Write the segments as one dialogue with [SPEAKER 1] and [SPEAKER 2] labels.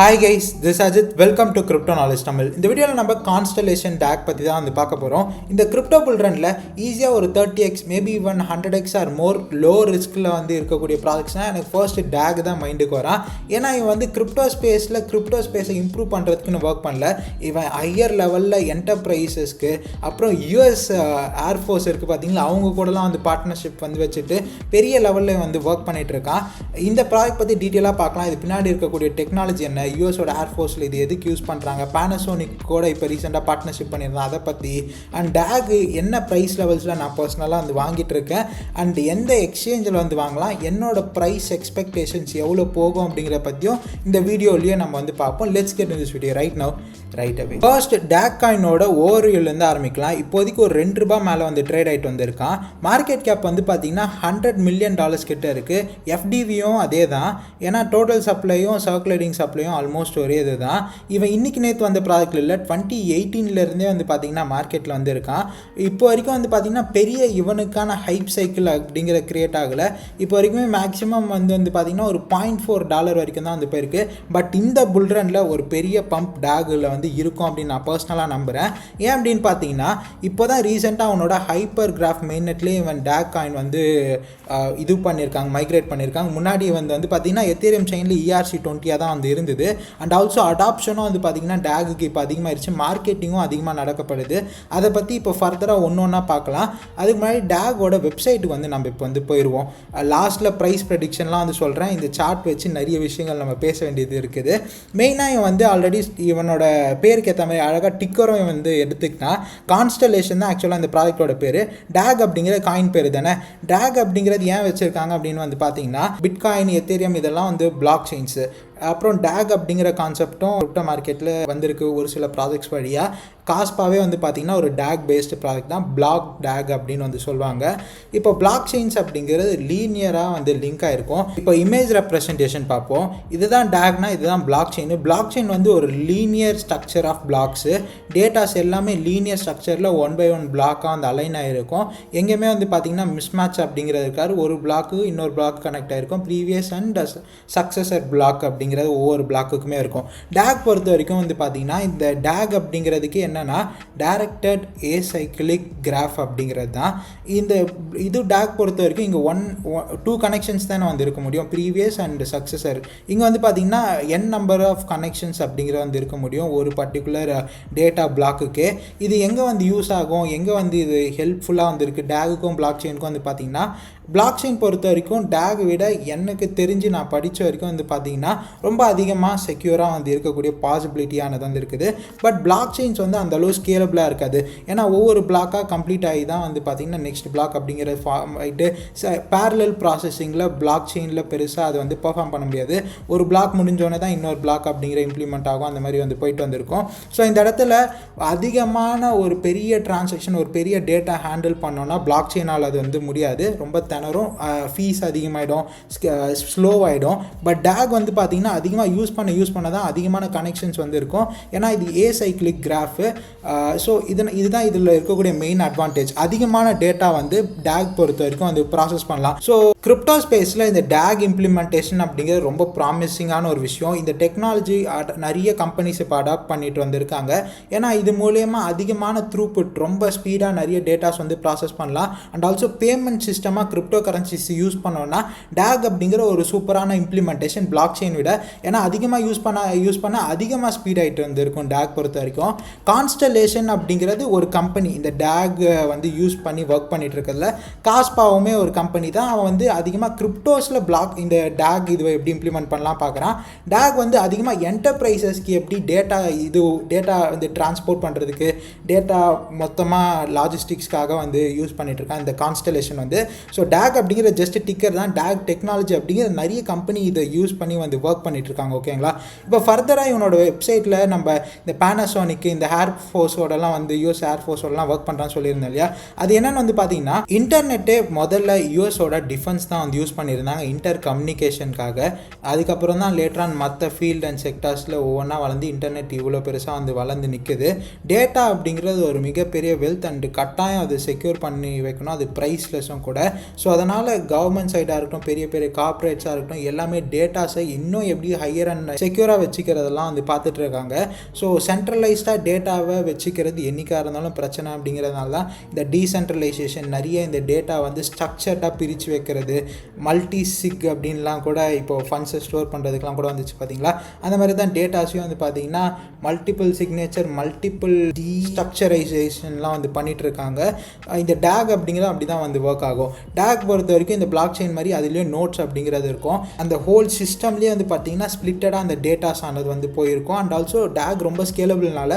[SPEAKER 1] Hi guys, this is Ajit. Welcome to Crypto Knowledge Tamil. இந்த வீடியோவில் நம்ம Constellation DAG பற்றி தான் வந்து பார்க்க போகிறோம். இந்த கிரிப்டோ புல் ரனில் ஈஸியாக ஒரு 30x maybe even 100x or more low ரிஸ்கில் வந்து இருக்கக்கூடிய ப்ராஜெக்ட்ஸ்னால் எனக்கு ஃபர்ஸ்ட் DAG தான் மைண்டுக்கு வரான். ஏன்னா இவன் வந்து கிரிப்டோ ஸ்பேஸை இம்ப்ரூவ் பண்ணுறதுக்குன்னு ஒர்க் பண்ணல. இவன் ஹையர் லெவலில் என்டர்பிரைசஸ்க்கு அப்புறம் யூஎஸ் ஏர்ஃபோர்ஸ் இருக்குது பார்த்தீங்களா, அவங்க கூடலாம் வந்து பார்ட்னர்ஷிப் வந்து வச்சுட்டு பெரிய லெவலில் வந்து ஒர்க் பண்ணிகிட்டு இருக்கான். இந்த ப்ராஜெக்ட் பற்றி டீட்டெயிலாக பார்க்கலாம். இது பின்னாடி இருக்கக்கூடிய டெக்னாலஜி என்ன, யூஎஸோட ஏர்ஃபோர்ஸில் இது எதுக்கு யூஸ் பண்ணுறாங்க, பேனசோனிக் கூட இப்போ ரீசெண்டாக பார்ட்னர்ஷிப் பண்ணியிருந்தேன் அதை பற்றி, அண்ட் DAG என்ன ப்ரைஸ் லெவல்ஸில் நான் பர்சனலாக வந்து வாங்கிட்டு இருக்கேன், அண்ட் எந்த எக்ஸ்சேஞ்சில் வந்து வாங்கலாம், என்னோட ப்ரைஸ் எக்ஸ்பெக்டேஷன்ஸ் எவ்வளோ போகும் அப்படிங்கிற பற்றியும் இந்த வீடியோலேயே நம்ம வந்து பார்ப்போம். Let's get in this video right now right away. First DAG காயினோட ஓவர்வியூலேருந்து ஆரம்பிக்கலாம். இப்போதைக்கு ஒரு $2 மேலே வந்து ட்ரேட் ஆகிட்டு வந்திருக்கான். மார்க்கெட் கேப் வந்து பார்த்தீங்கன்னா $100 மில்லியன் கிட்ட இருக்குது. எஃப்டிவியும் அதே தான், ஏன்னா டோட்டல் சப்ளையும் சர்க்குலேட்டிங் சப்ளையும் ஆல்மோஸ்ட் ஒரே இது தான். இவன் இன்னைக்கு நேற்று வந்த ப்ராஜெக்ட் இல்லை, 2018 வந்து பார்த்தீங்கன்னா மார்க்கெட்டில் வந்து இருக்கான். இப்போ வரைக்கும் வந்து பார்த்தீங்கன்னா பெரிய இவனுக்கான ஹைப் சைக்கிள் அப்படிங்கிற கிரியேட் ஆகலை. இப்போ வரைக்குமே மேக்ஸிமம் வந்து பார்த்தீங்கன்னா ஒரு $0.4 வரைக்கும் தான் வந்து போயிருக்கு. பட் இந்த புல்ரனில் ஒரு பெரிய பம்ப் DAGல வந்து இருக்கும் அப்படின்னு நான் பர்சனலாக நம்புகிறேன். ஏன் அப்படின்னு பார்த்தீங்கன்னா இப்போ தான் ரீசெண்டாக அவனோட ஹைப்பர் கிராஃப் மெயின்னெட்லேயே இவன் DAG காயின் வந்து இது பண்ணியிருக்காங்க, மைக்ரேட் பண்ணியிருக்காங்க. முன்னாடி வந்து பார்த்தீங்கன்னா எத்தேரியம் செயினில் ERC20 தான் வந்து இருந்தது. அண்ட் ஆல்சோ அடாப்ஷனும் வந்து பார்த்தீங்கன்னா DAGக்கு இப்போ அதிகமாகிடுச்சு, மார்க்கெட்டிங்கும் அதிகமாக நடக்கப்படுது. அதை பற்றி இப்போ ஃபர்தராக ஒன்றா பார்க்கலாம். அதுக்கு முன்னாடி DAGோட வெப்சைட்டுக்கு வந்து நம்ம இப்போ வந்து போயிடுவோம். லாஸ்ட்டில் ப்ரைஸ் ப்ரெடிக்ஷன்லாம் வந்து சொல்கிறேன். இந்த சார்ட் வச்சு நிறைய விஷயங்கள் நம்ம பேச வேண்டியது இருக்குது. மெயினாக இவன் வந்து ஆல்ரெடி இவனோட பேருக்கு ஏற்ற மாதிரி அழகாக டிக்கரும் வந்து எடுத்துக்கிட்டான். கான்ஸ்டலேஷன் தான் ஆக்சுவலாக இந்த ப்ராஜெக்டோட பேர். DAG அப்படிங்கிற காயின் பேர் தானே. DAG அப்படிங்கிறது ஏன் வச்சுருக்காங்க அப்படின்னு வந்து பார்த்தீங்கன்னா பிட்காயின், எத்தேரியம் இதெல்லாம் வந்து பிளாக் செயின்ஸு. அப்புறம் DAG அப்படிங்கிற கான்செப்டும் கிரிப்டோ மார்க்கெட்டில் வந்திருக்கு ஒரு சில ப்ராஜெக்ட்ஸ் வழியாக. காஸ்பாவே வந்து பார்த்திங்கன்னா ஒரு DAG பேஸ்டு ப்ராஜெக்ட் தான், பிளாக் DAG அப்படின்னு வந்து சொல்லுவாங்க. இப்போ பிளாக் செயின்ஸ் அப்படிங்கிறது லீனியராக வந்து லிங்க் ஆகிருக்கும். இப்போ இமேஜ் ரெப்ரசன்டேஷன் பார்ப்போம். இதுதான் DAGனா இதுதான் பிளாக் செயின். பிளாக் செயின் வந்து ஒரு linear structure of blocks. Datas எல்லாமே லீனியர் ஸ்ட்ரக்சரில் 1 by 1 பிளாக்காக வந்து அலைன் ஆகிருக்கும். எங்கேயுமே வந்து பார்த்திங்கன்னா மிஸ்மேட்ச் அப்படிங்கிறது இருக்காரு. ஒரு பிளாக்கு இன்னொரு பிளாக் கனெக்ட் ஆகிருக்கும். ப்ரீவியஸ் அண்ட் சக்ஸஸர் பிளாக் அப்படிங்கிறது ஒவ்வொரு பிளாக்குக்குமே இருக்கும். DAG பொறுத்த வரைக்கும் வந்து பார்த்தீங்கன்னா இந்த DAG அப்படிங்கிறதுக்கு என்னன்னா டைரக்டட் ஏசைக்கிளிக் கிராஃப் அப்படிங்கிறது தான். இது DAG பொறுத்த வரைக்கும் இங்கே 2 கனெக்ஷன்ஸ் தானே வந்து இருக்க முடியும், ப்ரீவியஸ் அண்ட் சக்ஸஸர். இங்கே வந்து பார்த்தீங்கன்னா n நம்பர் ஆஃப் கனெக்ஷன்ஸ் அப்படிங்கிறது வந்து இருக்க முடியும் ஒரு பர்டிகுலர் டேட்டா பிளாக்குக்கு. இது எங்கே வந்து யூஸ் ஆகும், எங்கே வந்து இது ஹெல்ப்ஃபுல்லாக வந்து இருக்குது DAGக்கும் பிளாக் செயினுக்கும் வந்து பார்த்தீங்கன்னா, பிளாக் செயின் பொறுத்த வரைக்கும் DAG விட எனக்கு தெரிஞ்சு நான் படித்த வரைக்கும் வந்து பார்த்தீங்கன்னா ரொம்ப அதிகமாக செக்யூராக வந்து இருக்கக்கூடிய பாசிபிலிட்டியானது வந்து இருக்குது. பட் பிளாக் செயின்ஸ் வந்து அந்தளவு ஸ்கேலபிளாக இருக்காது. ஏன்னா ஒவ்வொரு பிளாக்காக கம்ப்ளீட் ஆகி தான் வந்து பார்த்திங்கன்னா நெக்ஸ்ட் பிளாக் அப்படிங்கிற ஃபார்ம் ஆகிட்டு பேரலல் ப்ராசஸிங்கில் பிளாக் செயினில் பெருசாக அது வந்து பெர்ஃபார்ம் பண்ண முடியாது. ஒரு பிளாக் முடிஞ்சோடனே தான் இன்னொரு பிளாக் அப்படிங்கிற இம்ப்ளிமெண்ட் ஆகும். அந்த மாதிரி வந்து போயிட்டு வந்திருக்கும். ஸோ இந்த இடத்துல அதிகமான ஒரு பெரிய டிரான்சாக்ஷன், ஒரு பெரிய டேட்டா ஹேண்டில் பண்ணோன்னா பிளாக் செயினால் அது வந்து முடியாது. ரொம்ப திணறும், ஃபீஸ் அதிகமாகிடும், ஸ்லோவாகிடும். பட் DAG வந்து பார்த்திங்கன்னா அதிகமாக யூஸ் பண்ண தான் அதிகமான கனெக்ஷன்ஸ் வந்து இருக்கும். ஏன்னா இது ஏசைக்ளிக் கிராஃபு. ஸோ இதுதான் இதில் இருக்கக்கூடிய மெயின் அட்வான்டேஜ். அதிகமான டேட்டா வந்து DAG பொறுத்த வரைக்கும் வந்து ப்ராசஸ் பண்ணலாம். ஸோ கிரிப்டோ ஸ்பேஸில் இந்த DAG இம்ப்ளிமெண்டேஷன் அப்படிங்கிறது ரொம்ப ப்ராமிசிங்கான ஒரு விஷயம். இந்த டெக்னாலஜி நிறைய கம்பெனிஸ் இப்போ அடாப்ட் பண்ணிட்டு வந்திருக்காங்க. ஏன்னா இது மூலயமா அதிகமான த்ரூபுட், ரொம்ப ஸ்பீடாக நிறைய டேட்டாஸ் வந்து ப்ராசஸ் பண்ணலாம். அண்ட் ஆல்சோ பேமெண்ட் சிஸ்டமாக கிரிப்டோ கரன்சிஸ் யூஸ் பண்ணோன்னா DAG அப்படிங்கிற ஒரு சூப்பரான இம்ப்ளிமெண்டேஷன் பிளாக் செயின் விட. ஏன்னா அதிகமாக யூஸ் பண்ண அதிகமாக ஸ்பீட் ஆகிட்டு வந்துருக்கும் DAG பொறுத்த வரைக்கும். கான்ஸ்டலேஷன் அப்படிங்கிறது ஒரு கம்பெனி இந்த DAG வந்து யூஸ் பண்ணி ஒர்க் பண்ணிட்டு இருக்கிறதுல. காஸ்பாவுமே ஒரு கம்பெனி தான். அவன் வந்து அதிகமாக கிரிப்டோஸில் இந்த DAG இதுவை எப்படி இம்ப்ளிமெண்ட் பண்ணலாம் பார்க்குறான். DAG வந்து அதிகமாக என்டர்பிரைசஸ்க்கு எப்படி டேட்டா வந்து டிரான்ஸ்போர்ட் பண்ணுறதுக்கு, டேட்டா மொத்தமாக லாஜிஸ்டிக்ஸ்க்காக வந்து யூஸ் பண்ணிட்டு இருக்கான் இந்த கான்ஸ்டலேஷன் வந்து. ஸோ DAG அப்படிங்கிற ஜஸ்ட் டிக்கர் தான். DAG டெக்னாலஜி அப்படிங்கிற நிறைய கம்பெனி இதை யூஸ் பண்ணி வந்து ஒர்க் பண்ணிட்டு இருக்காங்க. ஓகேங்களா. இப்போ ஃபர்தராக இவனோட வெப்சைட்டில் நம்ம இந்த பேனசோனிக்கு, இந்த ஏர்ஃபோர்ஸோடலாம் வந்து யூஎஸ் ஏர்ஃபோர்ஸோடலாம் ஒர்க் பண்ணுறான்னு சொல்லியிருந்தேன் இல்லையா. அது என்னென்னு வந்து பார்த்தீங்கன்னா, இன்டர்நெட்டே முதல்ல யூஎஸோட டிஃபென்ஸ் தான் வந்து யூஸ் பண்ணியிருந்தாங்க இன்டர் கம்யூனிகேஷனுக்காக. அதுக்கப்புறம் தான் லேட்டரான் மற்ற ஃபீல்டு அண்ட் செக்டர்ஸில் ஒவ்வொன்றா வளர்ந்து இன்டர்நெட் இவ்வளோ பெருசாக வந்து வளர்ந்து நிற்குது. டேட்டா அப்படிங்கிறது ஒரு மிகப்பெரிய வெல்த் அண்டு கட்டாயம் அது செக்யூர் பண்ணி வைக்கணும். அது ப்ரைஸ்லெஸ்ஸும் கூட. ஸோ அதனால் கவர்மெண்ட் சைடாக இருக்கட்டும், பெரிய பெரிய கார்ப்பரேட்ஸாக இருக்கட்டும், எல்லாமே டேட்டாஸை இன்னும் எப்படி ஹையர் அண்ட் செக்யூராக வச்சுக்கிறதெல்லாம் வந்து பார்த்துட்டு இருக்காங்க. ஸோ சென்ட்ரலைஸ்டாக டேட்டாவை வச்சுக்கிறது என்றைக்காக இருந்தாலும் பிரச்சனை அப்படிங்கிறதுனால தான் இந்த டீசென்ட்ரலைசேஷன், நிறைய இந்த டேட்டா வந்து ஸ்ட்ரக்சர்டாக பிரித்து வைக்கிறது, மல்டி சிக் அப்படின்லாம் கூட இப்போது ஃபண்ட்ஸை ஸ்டோர் பண்ணுறதுக்கெலாம் கூட வந்துச்சு பார்த்தீங்களா. அந்த மாதிரி தான் டேட்டாஸையும் வந்து பார்த்தீங்கன்னா மல்டிபிள் சிக்னேச்சர், மல்டிபிள் ஸ்ட்ரக்சரைசேஷன்லாம் வந்து பண்ணிகிட்டு இருக்காங்க. இந்த DAG அப்படிங்கிறது அப்படி தான் வந்து ஒர்க் ஆகும். DAG பொறுத்த வரைக்கும் இந்த பிளாக் செயின் மாதிரி அதுலேயும் நோட்ஸ் அப்படிங்கிறது இருக்கும். அந்த ஹோல் சிஸ்டம்லேயே வந்து பார்த்தீங்கன்னா ஸ்பிளிட்டடாக அந்த டேட்டாஸ் ஆனது வந்து போயிருக்கும். அண்ட் ஆல்சோ DAG ரொம்ப ஸ்கேலபிள்னால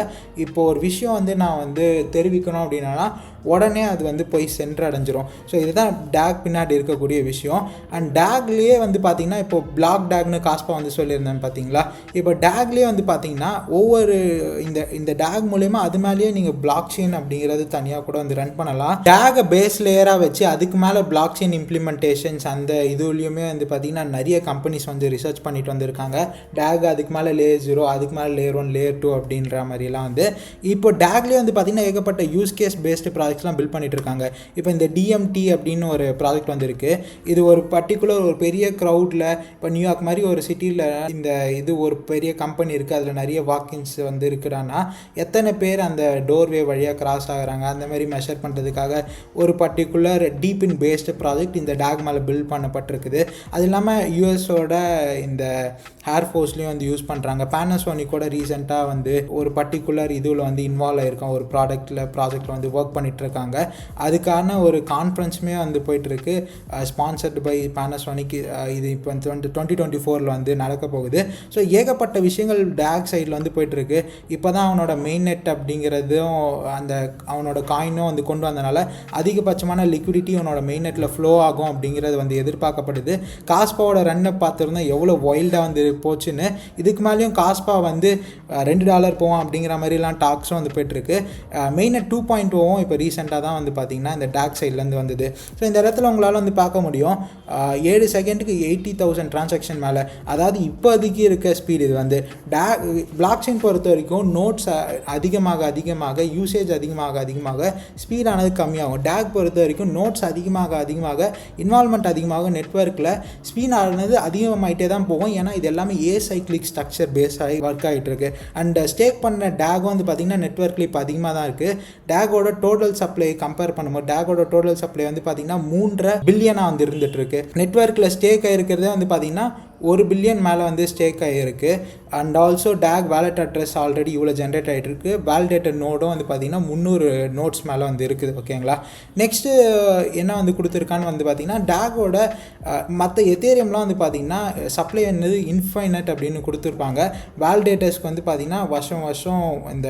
[SPEAKER 1] இப்போது ஒரு விஷயம் வந்து நான் வந்து தெரிவிக்கணும் அப்படின்னா உடனே அது வந்து போய் சென்றடைஞ்சிரும். ஸோ இதுதான் DAG பின்னாடி இருக்கக்கூடிய விஷயம். அண்ட் DAGலேயே வந்து பார்த்திங்கன்னா இப்போ பிளாக் DAGனு காஸ்பா வந்து சொல்லியிருந்தேன் பார்த்தீங்களா. இப்போ DAGலேயே வந்து பார்த்திங்கன்னா ஒவ்வொரு இந்த DAG மூலயமா அது மேலேயே நீங்கள் பிளாக் செயின் அப்படிங்கிறது தனியாக கூட வந்து ரன் பண்ணலாம். DAG பேஸ் லேயராக வச்சு அதுக்கு மேலே பிளாக் செயின் இம்ப்ளிமெண்டேஷன்ஸ் அந்த இதுலேயுமே வந்து பார்த்திங்கன்னா நிறைய கம்பெனிஸ் வந்து ரிசர்ச் பண்ணிட்டு வந்திருக்காங்க. DAG அதுக்கு மேலே லேயர் 0, அதுக்கு மேலே லேயர் 1, லேயர் 2 அப்படின்ற மாதிரிலாம் வந்து இப்போ DAGலேயே வந்து பார்த்திங்கன்னா ஏகப்பட்ட யூஸ் கேஸ் பேஸ்டு ப்ராஜெக்ட்ஸ்லாம் பில்ட் பண்ணிட்டு இருக்காங்க. இப்போ இந்த DMT அப்படின்னு ஒரு ப்ராஜெக்ட் வந்துருக்கு. இது ஒரு பர்டிகுலர் ஒரு பெரிய க்ரௌடில், இப்போ நியூயார்க் மாதிரி ஒரு சிட்டியில் இந்த இது ஒரு பெரிய கம்பெனி இருக்குது, அதில் நிறைய வாக்கின்ஸ் வந்து இருக்குறான்னா எத்தனை பேர் அந்த டோர்வே வழியாக கிராஸ் ஆகுறாங்க அந்த மாதிரி மெஷர் பண்ணுறதுக்காக ஒரு particular deep in based project இந்த DAG மேலே பில்ட் பண்ணப்பட்டிருக்குது. அது இல்லாமல் யூஎஸோட இந்த ஏர்ஃபோர்ஸ்லேயும் வந்து யூஸ் பண்ணுறாங்க. பேனசோனிக் கூட ரீசெண்டாக வந்து ஒரு பர்டிகுலர் இதுவில் வந்து இன்வால்வ் ஆகிருக்கோம், ஒரு ப்ராஜெக்டில் வந்து ஒர்க் பண்ணிகிட்ருக்காங்க. அதுக்கான ஒரு கான்ஃபரன்ஸுமே வந்து போயிட்டுருக்கு, ஸ்பான்சர்டு பை பேனசோனிக். இது இப்போ 2024 வந்து நடக்க போகுது. ஸோ ஏகப்பட்ட விஷயங்கள் DAG சைடில் வந்து போயிட்டுருக்கு. இப்போ தான் அவனோட மெயின் நெட் அப்படிங்கிறதும் அந்த அவனோட காயினும் வந்து கொண்டு வந்தனால அதிகபட்சமான லிக்விடிட்டி அவனோட மெயின் நெட்டில் ஃப்ளோ ஆகும் அப்படிங்கிறது வந்து எதிர்பார்க்கப்படுது. காஸ்பாவோட ரன்னை பார்த்துருந்தா எவ்வளோ வைல்டாக வந்து போச்சுன்னு. இதுக்கு மேலேயும் காஸ்பா வந்து $2 போவோம் அப்படிங்கிற மாதிரிலாம் டாக்ஸும் வந்து போயிட்டுருக்கு. மெயின் நெட் 2.0 இப்போ ரீசெண்டாக தான் வந்து பார்த்திங்கன்னா இந்த DAG சைட்லேருந்து வந்தது. ஸோ இந்த இடத்துல உங்களால் வந்து பார்க்க முடியும் 7 செகண்டுக்கு 80,000 டிரான்சாக்ஷன் மேலே, அதாவது இப்போதைக்கு இருக்க ஸ்பீடு. இது வந்து பிளாக் செயின் பொறுத்த வரைக்கும் நோட்ஸ் அதிகமாக யூசேஜ் அதிகமாக ஸ்பீடானது கம்மியாகும். DAG பொறுத்த வரைக்கும் நோட்ஸ் அதிகமாக இன்வால்மெண்ட் அதிகமாக நெட்வொர்க்கில் ஸ்பீடானது அதிகமாகிட்டே தான் போகும். ஏன்னா இது எல்லாமே ஏசைக்ளிக் ஸ்ட்ரக்சர் பேஸ் ஆகி ஒர்க் ஆகிட்டு இருக்கு. அண்ட் ஸ்டேக் பண்ண DAG வந்து பார்த்திங்கன்னா நெட்வொர்க்கில் இப்போ அதிகமாக தான் இருக்குது. DAGோட டோட்டல் சப்ளை கம்பேர் பண்ணும்போது DAGோட டோட்டல் சப்ளை வந்து பார்த்திங்கன்னா 3.5 பில்லியனாக வந்து இருந்துட்டு இருக்கு. நெட்வொர்க்கில் ஸ்டேக் ஆகிருக்கிறதே வந்து பார்த்திங்கன்னா 1 பில்லியன் மேலே வந்து ஸ்டேக் ஆகிருக்கு. And also DAG wallet address already இவ்வளோ ஜென்ரேட் ஆகிட்டு இருக்கு. வேலிடேட்டட் நோடும் வந்து பார்த்திங்கன்னா 300 நோட்ஸ் மேலே வந்து இருக்குது. ஓகேங்களா. நெக்ஸ்ட்டு என்ன வந்து கொடுத்துருக்கான்னு வந்து பார்த்திங்கன்னா DAGோட மற்ற எத்தேரியம்லாம் வந்து பார்த்திங்கன்னா சப்ளை என்னது இன்ஃபைனட் அப்படின்னு கொடுத்துருப்பாங்க. வேலிடேட்டர்ஸ்க்கு வந்து பார்த்திங்கன்னா வருஷம் இந்த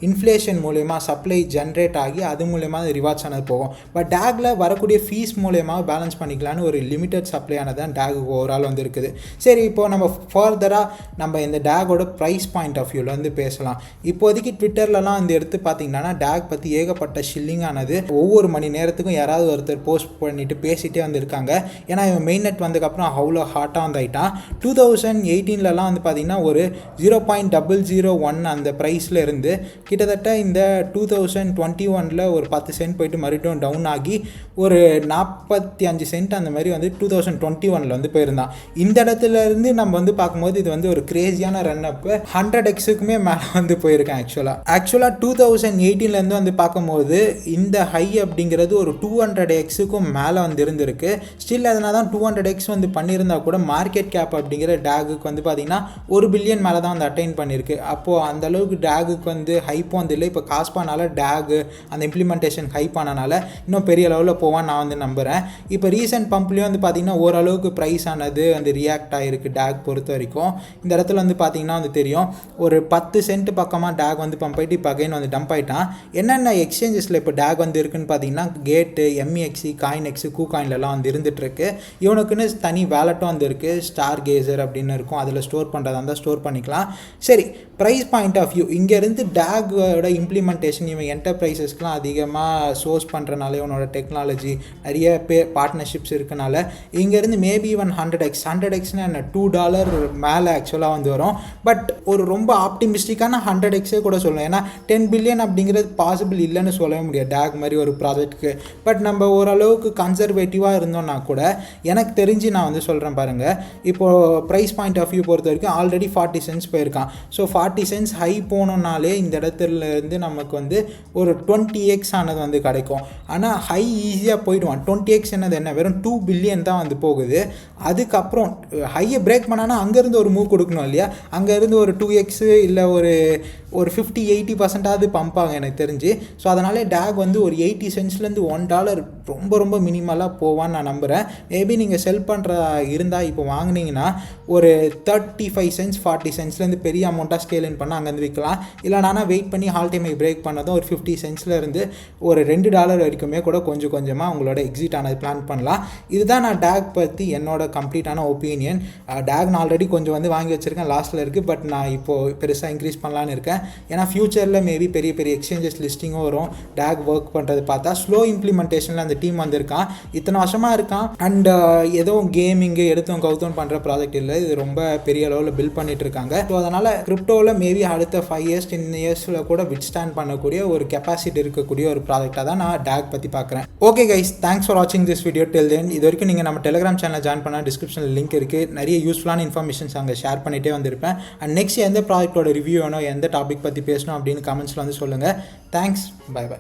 [SPEAKER 1] இன்ஃப்ளேஷன் மூலயமா சப்ளை ஜென்ரேட் ஆகி அது மூலயமா ரிவார்ட்ஸ் ஆனது போகும். பட் DAGல வரக்கூடிய ஃபீஸ் மூலயமா பேலன்ஸ் பண்ணிக்கலான்னு ஒரு லிமிட்டட் சப்ளை ஆனதான் DAG ஓவரால் வந்து இருக்குது. சரி, இப்போது நம்ம ஃபர்தராக நம்ம இந்த DAGோட ப்ரைஸ் பாயிண்ட் ஆஃப் வியூவில் வந்து பேசலாம். இப்போதைக்கு ட்விட்டர்லலாம் வந்து எடுத்து பார்த்தீங்கன்னா DAG பற்றி ஏகப்பட்ட ஷில்லிங் ஆனது. ஒவ்வொரு மணி நேரத்துக்கும் யாராவது ஒருத்தர் போஸ்ட் பண்ணிட்டு பேசிகிட்டே வந்துருக்காங்க. ஏன்னா இவன் மெயின் நெட் வந்ததுக்கப்புறம் அவ்வளோ ஹாட்டாக வந்தாயிட்டான். 2018லலாம் வந்து பார்த்திங்கன்னா ஒரு 0.001 அந்த ப்ரைஸில் இருந்து கிட்டத்தட்ட இந்த 2021 ஒரு 10 சென்ட் போயிட்டு மறுபடியும் டவுன் ஆகி ஒரு 45 சென்ட் அந்த மாதிரி வந்து 2021 வந்து போயிருந்தான். இந்த இடத்துல இருந்து நம்ம வந்து பார்க்கும்போது இது வந்து ஒரு கிரேசியான ரன் அப் 100x மேலே வந்து போயிருக்கேன். ஆக்சுவலாக 2018 வந்து பார்க்கும்போது இந்த ஹை அப்படிங்கிறது ஒரு 200x மேலே வந்து இருந்திருக்கு. ஸ்டில் அதனால தான் 200x வந்து பண்ணியிருந்தா கூட மார்க்கெட் கேப் அப்படிங்கிற DAGக்கு வந்து பார்த்திங்கன்னா 1 பில்லியன் மேலே தான் வந்து அட்டைன் பண்ணியிருக்கு. அப்போது அந்த அளவுக்கு DAGக்கு வந்து ஹைப் வந்து இல்லை. இப்போ காஸ்பானால DAG அந்த இம்ப்ளிமெண்டேஷன் ஹைப் ஆனனால இன்னும் பெரிய லெவலில் போவான்னு நான் வந்து நம்புகிறேன். இப்போ ரீசெண்ட் பம்ப்லேயும் வந்து பார்த்திங்கன்னா ஓரளவுக்கு ப்ரைஸ் ஆனது வந்து ரியாக்ட் ஆகிருக்கு DAG பொறுத்த வரைக்கும். இந்த இடத்துல வந்து பார்த்திங்கன்னா வந்து தெரியும் ஒரு 10 சென்ட் பக்கமாக DAG வந்து பம்ப் ஆகிட்டு இப்போ அகைன் வந்து டம்ப் ஆகிட்டான். என்னென்ன எக்ஸ்சேஞ்சஸில் இப்போ DAG வந்து இருக்குன்னு பார்த்தீங்கன்னா கேட்டு, MEXC, காயின்எக்ஸ், கூகாயின்லாம் வந்து இருந்துகிட்ருக்கு. இவனுக்குன்னு தனி வேலட்டும் வந்து இருக்குது, ஸ்டார் கேசர் அப்படின்னு இருக்கும். அதில் ஸ்டோர் பண்ணுறதா இருந்தால் ஸ்டோர் பண்ணிக்கலாம். சரி, ப்ரைஸ் பாயிண்ட் ஆஃப் வியூ இங்கேருந்து DAGோட இம்ப்ளிமெண்டேஷன் இவன் என்டர்பிரைசஸ்க்கெலாம் அதிகமாக சோர்ஸ் பண்ணுறனால இவனோட டெக்னாலஜி நிறைய பார்ட்னர்ஷிப்ஸ் இருக்கனால இங்கேருந்து மேபி இவன் 100x என்ன $2 மேலே ஆக்சுவலாக வந்து வரும். வரும். பட் ஒரு ரொம்ப ஆப்டிமிஸ்டிக்கான 100x கூட சொல்லலாம். ஏன்னா 10 பில்லியன் அப்படிங்கிறது பாசிபிள் இல்லைன்னு சொல்லவே முடியாது DAG மாதிரி ஒரு ப்ராஜெக்ட்டுக்கு. பட் நம்ம ஓரளவுக்கு கன்சர்வேட்டிவாக இருந்தோம்னா கூட எனக்கு தெரிஞ்சு நான் வந்து சொல்கிறேன் பாருங்கள், இப்போது ப்ரைஸ் பாயிண்ட் ஆஃப் வியூ பொறுத்த வரைக்கும் ஆல்ரெடி 40 சென்ட்ஸ் போயிருக்கான். ஸோ 40 சென்ட்ஸ் ஹை போனோம்னாலே இந்த இடத்துலேருந்து நமக்கு வந்து ஒரு 20x ஆனது வந்து கிடைக்கும். ஆனால் ஹை ஈஸியாக போயிடுவான். 20x என்னது என்ன, வெறும் 2 பில்லியன் தான் வந்து போகுது. அதுக்கப்புறம் ஹையை பிரேக் பண்ணானா அங்கேருந்து ஒரு மூவ் கொடுக்கணும் இல்லையா, அங்கேருந்து ஒரு 2x இல்லை ஒரு 50-80% பம்ப் ஆகும் எனக்கு தெரிஞ்சு. ஸோ அதனால DAG வந்து ஒரு 80 சென்ட்ஸ்லேருந்து $1 ரொம்ப ரொம்ப மினிமலாக போவான்னு நான் நம்புகிறேன். மேபி நீங்கள் செல் பண்ணுற இருந்தால் இப்போ வாங்கினீங்கன்னா ஒரு 35 சென்ட்ஸ் 40 சென்ட்ஸ்லேருந்து பெரிய அமௌண்ட்டாக ஸ்கேல் இன் பண்ணால் அங்கேருந்து விற்கலாம். இல்லைனா வெயிட் பண்ணி ஹால் டைமை பிரேக் பண்ணதும் ஒரு 50 சென்ட்ஸ்லேருந்து ஒரு $2 வரைக்குமே கூட கொஞ்சம் கொஞ்சமாக உங்களோட எக்ஸிட் ஆனது பிளான் பண்ணலாம். இதுதான் நான் DAG பற்றி என்னோட கம்ப்ளீட்டான ஒப்பீனியன். DAG நான் ஆல்ரெடி கொஞ்சம் வந்து வாங்கி வச்சுருக்கேன், லாஸ்ட்டில் இருக்குது. பட் நான் இப்போது பெருசாக இன்க்ரீஸ் பண்ணலான்னு இருக்கேன். ஏன்னா ஃபியூச்சரில் மேபி பெரிய பெரிய எக்ஸ்சேஞ்சஸ் லிஸ்டிங்கும் வரும். DAG ஒர்க் பண்ணுறது பார்த்தா ஸ்லோ இம்ப்ளிமெண்டேஷனில் அந்த டீம் வந்திருக்கான், இத்தனை வருஷமாக இருக்கான். அண்ட் எதுவும் கேமிங்கு எடுத்தோம் கவுத்தோம் பண்ணுற ப்ராஜெக்ட் இல்லை, இது ரொம்ப பெரிய அளவில் பில்ட் பண்ணிட்டு இருக்காங்க. ஸோ அதனால் கிரிப்டோவில் மேபி அடுத்த 5 years 10 yearsல கூட விட் ஸ்டாண்ட் பண்ணக்கூடிய ஒரு கெப்பாசிட்டி இருக்கக்கூடிய ஒரு ப்ராஜெக்டாக தான் நான் DAG பற்றி பார்க்குறேன். ஓகே கைஸ், தேங்க்ஸ் ஃபார் வாட்சிங் திஸ் வீடியோ டில் தென். இது வரைக்கும் நீங்கள் நம்ம டெலிகிராம் சேனல் ஜாயின் பண்ணால் டிஸ்கிரிப்ஷனில் லிங்க் இருக்குது. நிறைய யூஸ்ஃபுல்லான இன்ஃபர்மேஷன்ஸ் அங்கே ஷேர் பண்ணிகிட்டே வந்திருப்பேன். அண்ட் நெக்ஸ்ட் எந்த ப்ராஜெக்டோட ரிவ்யூ வேணும், எந்த டாபிக் பற்றி பேசணும் அப்படின்னு கமெண்ட்ஸில் வந்து சொல்லுங்கள். Thanks, bye by.